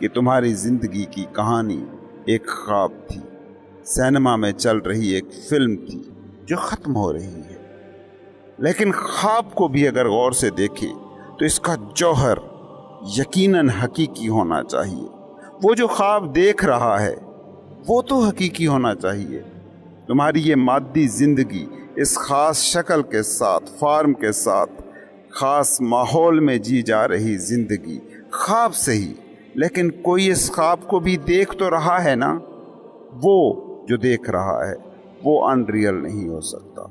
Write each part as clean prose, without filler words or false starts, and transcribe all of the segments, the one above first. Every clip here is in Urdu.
کہ تمہاری زندگی کی کہانی ایک خواب تھی، سینما میں چل رہی ایک فلم تھی جو ختم ہو رہی ہے۔ لیکن خواب کو بھی اگر غور سے دیکھیں تو اس کا جوہر یقیناً حقیقی ہونا چاہیے۔ وہ جو خواب دیکھ رہا ہے وہ تو حقیقی ہونا چاہیے۔ تمہاری یہ مادی زندگی اس خاص شکل کے ساتھ، فارم کے ساتھ، خاص ماحول میں جی جا رہی زندگی خواب سے ہی، لیکن کوئی اس خواب کو بھی دیکھ تو رہا ہے نا۔ وہ جو دیکھ رہا ہے وہ ان ریئل نہیں ہو سکتا،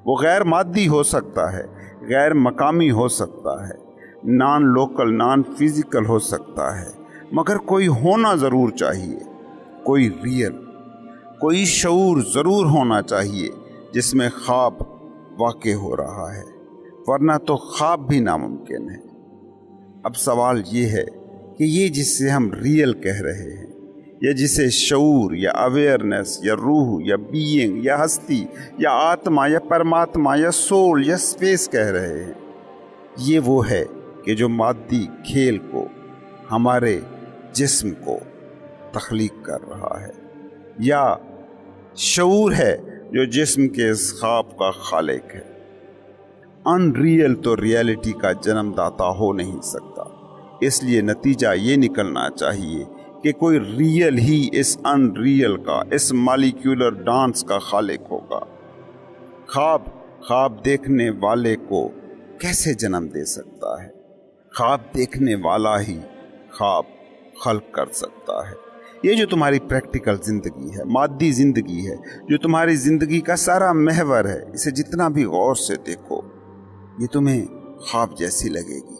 وہ غیر مادی ہو سکتا ہے، غیر مقامی ہو سکتا ہے، نان لوکل، نان فزیکل ہو سکتا ہے، مگر کوئی ہونا ضرور چاہیے، کوئی ریئل، کوئی شعور ضرور ہونا چاہیے جس میں خواب واقع ہو رہا ہے، ورنہ تو خواب بھی ناممکن ہے۔ اب سوال یہ ہے کہ یہ جس سے ہم ریئل کہہ رہے ہیں، یا جسے شعور یا اویئرنیس یا روح یا بینگ یا ہستی یا آتما یا پرماتما یا سول یا اسپیس کہہ رہے ہیں، یہ وہ ہے کہ جو مادی کھیل کو، ہمارے جسم کو تخلیق کر رہا ہے، یا شعور ہے جو جسم کے اس خواب کا خالق ہے۔ ان ریئل تو ریئلٹی کا جنم داتا ہو نہیں سکتا، اس لیے نتیجہ یہ نکلنا چاہیے کہ کوئی real he us in real کا، اس مالیکیولر ڈانس کا خالق ہوگا۔ خواب دیکھنے والے کو کیسے جنم دے سکتا ہے؟ خواب دیکھنے والا ہی خواب خلق کر سکتا ہے۔ یہ جو تمہاری پریکٹیکل زندگی ہے، مادی زندگی ہے، جو تمہاری زندگی کا سارا محور ہے، اسے جتنا بھی غور سے دیکھو یہ تمہیں خواب جیسی لگے گی۔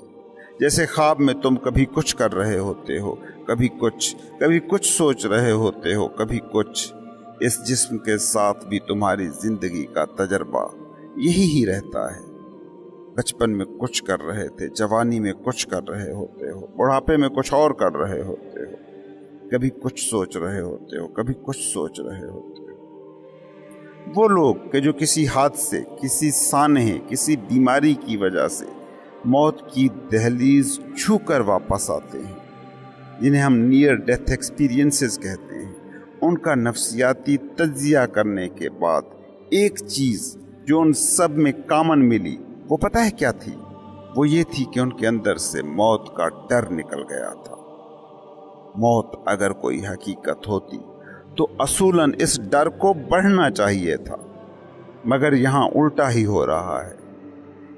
جیسے خواب میں تم کبھی کچھ کر رہے ہوتے ہو، کبھی کچھ سوچ رہے ہوتے ہو، کبھی کچھ۔ اس جسم کے ساتھ بھی تمہاری زندگی کا تجربہ یہی ہی رہتا ہے۔ بچپن میں کچھ کر رہے تھے، جوانی میں کچھ کر رہے ہوتے ہو، بڑھاپے میں کچھ اور کر رہے ہوتے ہو، کبھی کچھ سوچ رہے ہوتے ہو، کبھی کچھ سوچ رہے ہوتے ہو۔ وہ لوگ کہ جو کسی حادثے، کسی سانحے، کسی بیماری کی وجہ سے موت کی دہلیز چھو کر واپس آتے ہیں، جنہیں ہم نیئر ڈیتھ ایکسپیرینسز کہتے ہیں، ان کا نفسیاتی تجزیہ کرنے کے بعد ایک چیز جو ان سب میں کامن ملی، وہ پتہ ہے کیا تھی؟ وہ یہ تھی کہ ان کے اندر سے موت کا ڈر نکل گیا تھا۔ موت اگر کوئی حقیقت ہوتی تو اصولاً اس ڈر کو بڑھنا چاہیے تھا، مگر یہاں الٹا ہی ہو رہا ہے۔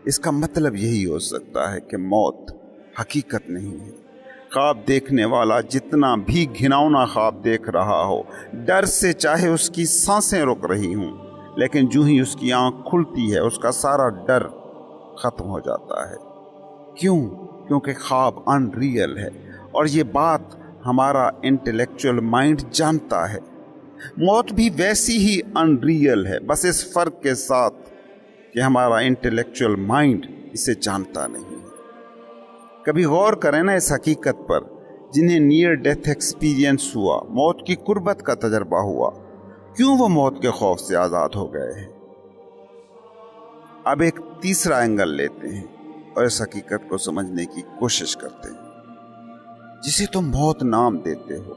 اس کا مطلب یہی ہو سکتا ہے کہ موت حقیقت نہیں ہے۔ خواب دیکھنے والا جتنا بھی گھناؤنا خواب دیکھ رہا ہو، ڈر سے چاہے اس کی سانسیں رک رہی ہوں، لیکن جو ہی اس کی آنکھ کھلتی ہے اس کا سارا ڈر ختم ہو جاتا ہے۔ کیوں؟ کیونکہ خواب ان ریئل ہے، اور یہ بات ہمارا انٹلیکچوئل مائنڈ جانتا ہے۔ موت بھی ویسی ہی ان ریئل ہے، بس اس فرق کے ساتھ کہ ہمارا انٹلیکچوئل مائنڈ اسے جانتا نہیں ہے۔ کبھی غور کریں نا اس حقیقت پر، جنہیں نیئر ڈیتھ ایکسپیرینس ہوا، موت کی قربت کا تجربہ ہوا، کیوں وہ موت کے خوف سے آزاد ہو گئے ہیں؟ اب ایک تیسرا اینگل لیتے ہیں اور اس حقیقت کو سمجھنے کی کوشش کرتے ہیں، جسے تم موت نام دیتے ہو۔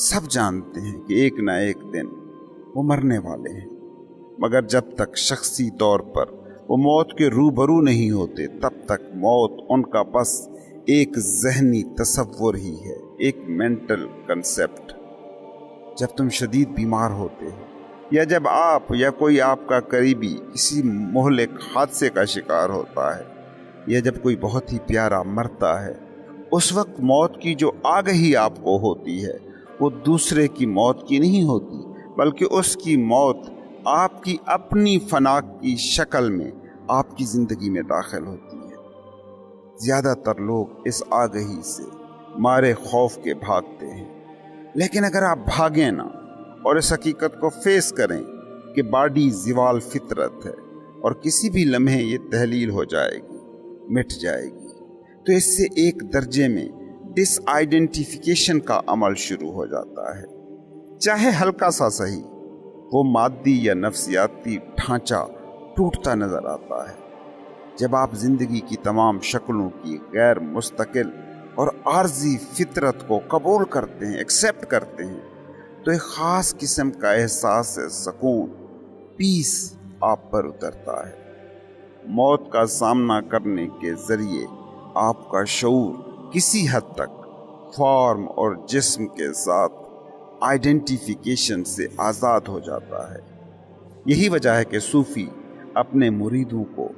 سب جانتے ہیں کہ ایک نہ ایک دن وہ مرنے والے ہیں، مگر جب تک شخصی طور پر وہ موت کے روبرو نہیں ہوتے، تب تک موت ان کا بس ایک ذہنی تصور ہی ہے، ایک مینٹل کنسیپٹ۔ جب تم شدید بیمار ہوتے ہو، یا جب آپ یا کوئی آپ کا قریبی کسی مہلک حادثے کا شکار ہوتا ہے، یا جب کوئی بہت ہی پیارا مرتا ہے، اس وقت موت کی جو آگہی آپ کو ہوتی ہے وہ دوسرے کی موت کی نہیں ہوتی، بلکہ اس کی موت آپ کی اپنی فنا کی شکل میں آپ کی زندگی میں داخل ہوتی ہے۔ زیادہ تر لوگ اس آگہی سے مارے خوف کے بھاگتے ہیں، لیکن اگر آپ بھاگیں نہ اور اس حقیقت کو فیس کریں کہ باڈی زوال فطرت ہے اور کسی بھی لمحے یہ تحلیل ہو جائے گی، مٹ جائے گی، تو اس سے ایک درجے میں ڈس آئیڈینٹیفیکیشن کا عمل شروع ہو جاتا ہے، چاہے ہلکا سا صحیح۔ وہ مادی یا نفسیاتی ڈھانچہ ٹوٹتا نظر آتا ہے جب آپ زندگی کی تمام شکلوں کی غیر مستقل اور عارضی فطرت کو قبول کرتے ہیں، ایکسیپٹ کرتے ہیں، تو ایک خاص قسم کا احساس سکون، پیس آپ پر اترتا ہے۔ موت کا سامنا کرنے کے ذریعے آپ کا شعور کسی حد تک فارم اور جسم کے ساتھ آئیڈینٹیفیکیشن سے آزاد ہو جاتا ہے۔ یہی وجہ ہے کہ صوفی اپنے مریدوں کو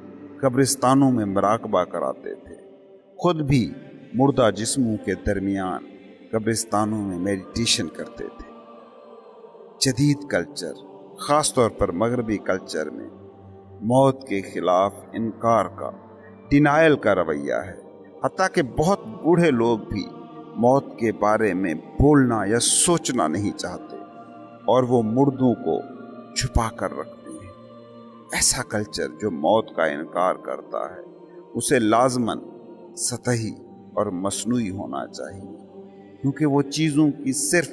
قبرستانوں میں مراقبہ کراتے تھے، خود بھی مردہ جسموں کے درمیان قبرستانوں میں میڈیٹیشن کرتے تھے۔ جدید کلچر، خاص طور پر مغربی کلچر میں موت کے خلاف انکار کا، ڈینائل کا رویہ ہے، حتیٰ کہ بہت بوڑھے لوگ بھی موت کے بارے میں بولنا یا سوچنا نہیں چاہتے، اور وہ مردوں کو چھپا کر رکھتے ہیں۔ ایسا کلچر جو موت کا انکار کرتا ہے اسے لازماً سطحی اور مصنوعی ہونا چاہیے، کیونکہ وہ چیزوں کی صرف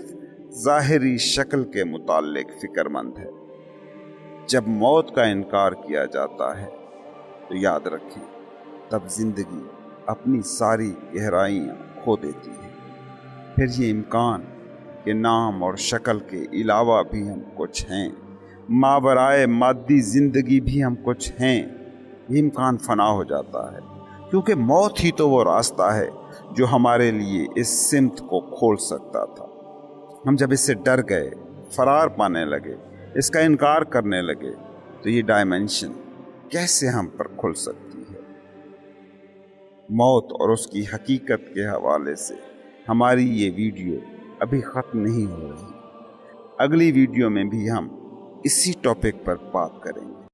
ظاہری شکل کے متعلق فکر مند ہے۔ جب موت کا انکار کیا جاتا ہے تو یاد رکھیں، تب زندگی اپنی ساری گہرائیاں کھو دیتی ہے۔ پھر یہ امکان کہ نام اور شکل کے علاوہ بھی ہم کچھ ہیں، ماورائے مادی زندگی بھی ہم کچھ ہیں، یہ امکان فنا ہو جاتا ہے، کیونکہ موت ہی تو وہ راستہ ہے جو ہمارے لیے اس سمت کو کھول سکتا تھا۔ ہم جب اس سے ڈر گئے، فرار پانے لگے، اس کا انکار کرنے لگے، تو یہ ڈائمنشن کیسے ہم پر کھل سکتی ہے؟ موت اور اس کی حقیقت کے حوالے سے ہماری یہ ویڈیو ابھی ختم نہیں ہو رہی۔ اگلی ویڈیو میں بھی ہم اسی ٹاپک پر بات کریں گے۔